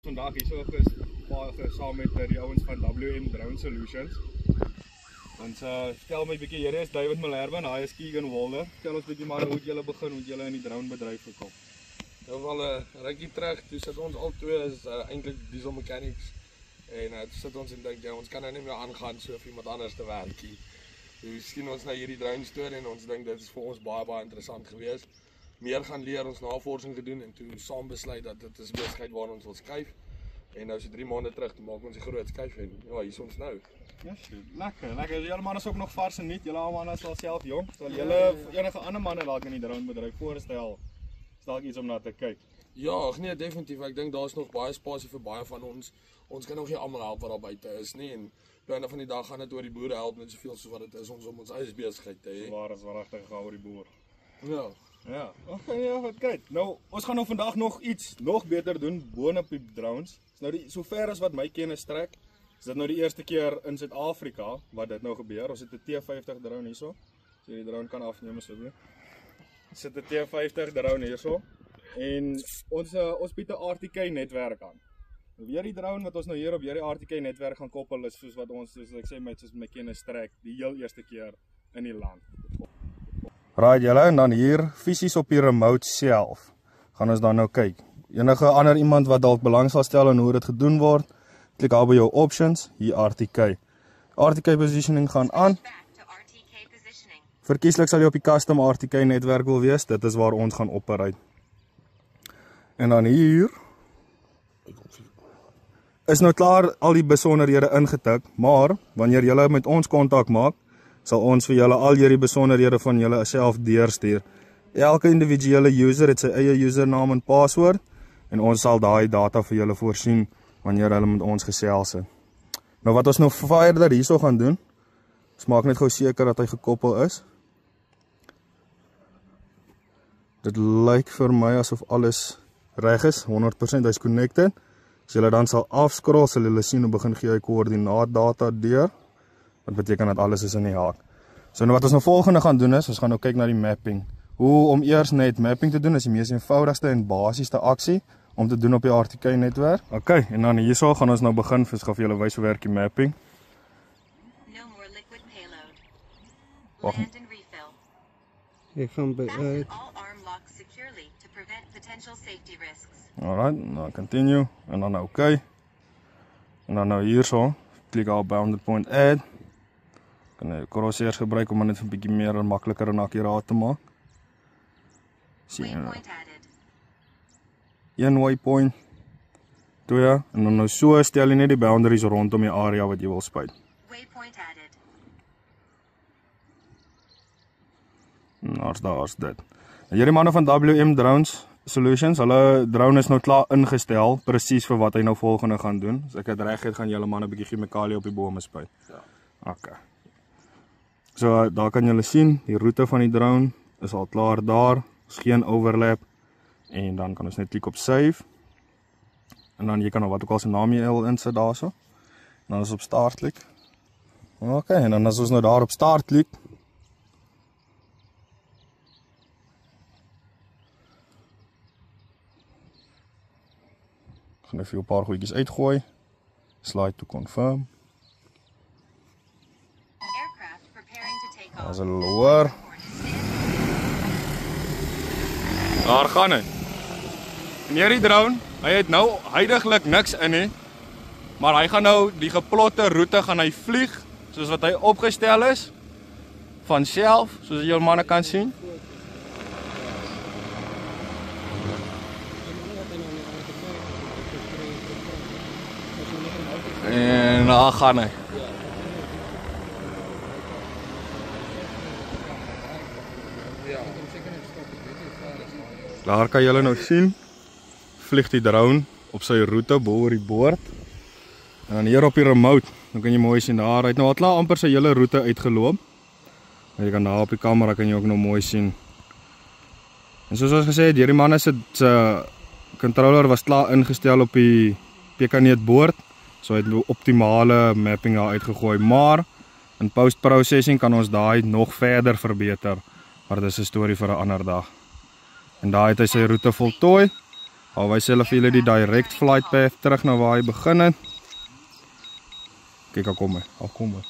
Vandaag hier saam met die ouens van WM Drone Solutions. Ons vertel my 'n bietjie, hier is David Malherbe en hy is Keegan Walder. Vertel ons 'n bietjie maar hoe het julle begin, hoe het julle in die dronebedryf gekom? Nou wel 'n rukkie terug, toe sit ons al twee is eintlik diesel mechanics. En toe sit ons en dink ja, ons kan nou nie meer aangaan so vir iemand anders te werk nie. Toe sien ons nou hierdie drone storie en ons dink dit is vir ons baie interessant geweest. Meer gaan leer, ons navorsing gedoen en toe saam besluit dat dit is besigheid waar ons wil skuif. En nou so 3 maande terug, toe maak ons die groot skuif en ja, hier is ons nou. Ja, lekker. Julle manne is ook nog vars en nuut. Julle al manne is al self jong. Sal julle enige ander manne dalk in die dronebedryf voorstel? Is dalk iets om na te kyk? Ja, nee, definitief. Ek dink daar's nog baie spasie vir baie van ons. Ons kan nog nie almal help wat daar buite is nie en op die einde van die dag gaan dit oor die boere help net soveel soos wat dit is om ons eie besigheid te hê. Waar is regtig gehou oor die boer? Ja. Okay, ja, wat kyk. Nou, ons gaan nou vandag nog beter doen boonop die drones. Is nou sover as wat my kennis strek, is dit nou die eerste keer in Suid-Afrika wat dit nou gebeur. Ons het 'n T50 drone hierso. So die drone kan afneem asseblief. Ons het 'n T50 drone hierso en ons bied 'n RTK netwerk aan. Weer die drone wat ons nou hier op hierdie RTK netwerk gaan koppel is soos wat ons, soos ek sê, soos my kennis strek, die heel eerste keer in die land. Right julle, en dan hier fisies op die remote self gaan ons dan nou kyk. Enige ander iemand wat dalk belang sal stel in hoe dit gedoen word, klik daar by jou options, hier RTK. RTK positioning gaan aan. Verkieslik sal jy op die custom RTK netwerk wil wees, dit is waar ons gaan operate. En dan hier is nou klaar al die besonderhede ingetik, maar wanneer julle met ons kontak maak, sal ons vir julle al hierdie besonderhede van julle self deurstuur. Elke individuele user het sy eie username en paswoord en ons sal daai data vir julle voorsien wanneer hulle met ons gesels het. Nou wat ons nou verder hierso gaan doen, ons maak net gou seker dat hy gekoppel is. Dit lyk vir my asof alles reg is, 100% hy's connected. As julle dan sal afscroll, sal julle sien hoe begin gee hy koördinaatdata deur. Wat beteken dat alles is in die haak. So nou wat ons nou volgende gaan doen is, ons gaan nou kyk na die mapping. Hoe om eers net mapping te doen is die mees eenvoudigste en basiesste aksie om te doen op die RTK netwerk. Okay, en dan hierso gaan ons nou begin, vir gaan vir julle wys hoe werk die mapping. Wacht. Ek gaan by Alright, nou continue en dan okay. En dan nou hierso, klik op bounded point add. Kan jy crosshairs gebruik om dit 'n bietjie meer en makliker en akkuraat te maak. Sien. 1 waypoint. 2 en dan nou so stel jy net die boundaries rondom die area wat jy wil spuit. Waypoint added. Nou daar's dit. En hierdie manne van WM Drones Solutions, hulle drone is nou klaar ingestel presies vir wat hy nou volgende gaan doen. As ek dit reg het, gaan julle manne 'n bietjie chemikalie op die bome spuit. Ja. Okay. So daar kan julle sien, die roete van die drone is al klaar daar, is geen overlap en dan kan ons net klik op save. En dan jy kan nou wat ook al se naam jy wil insit daarso. Dan is op start klik. Okay, en dan as ons nou daar op start klik, gaan ek vir 'n paar goedjies uitgooi. Slide to confirm. As 'n lower. Daar gaan hy. En hierdie drone, hy het nou huidiglik niks in nie. Maar hy gaan nou die geplotte roete gaan hy vlieg soos wat hy opgestel is van self, soos julle manne kan sien. En daar gaan hy. Daar kan julle nou sien, vlieg die drone op sy roete bo oor die boord. En dan hier op die remote, dan kan jy mooi sien daar, hy het nou al klaar amper sy hele roete uitgeloop. En jy kan daar op die kamera kan jy ook nou mooi sien. En soos ons gesê het, hierdie manne se controller was klaar ingestel op die Pekaneet boord. So hy het optimale mapping daar uitgegooi, maar in post-processing kan ons daai nog verder verbeter, maar dit is 'n storie vir 'n ander dag. En daar het hy sy roete voltooi, Al wys hulle vir julle die direct flight path terug na waar hy begin het. Kyk, al kom hy.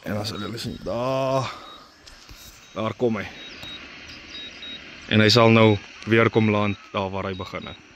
En as hulle sien, daar kom hy. En hy sal nou weer kom land daar waar hy begin het.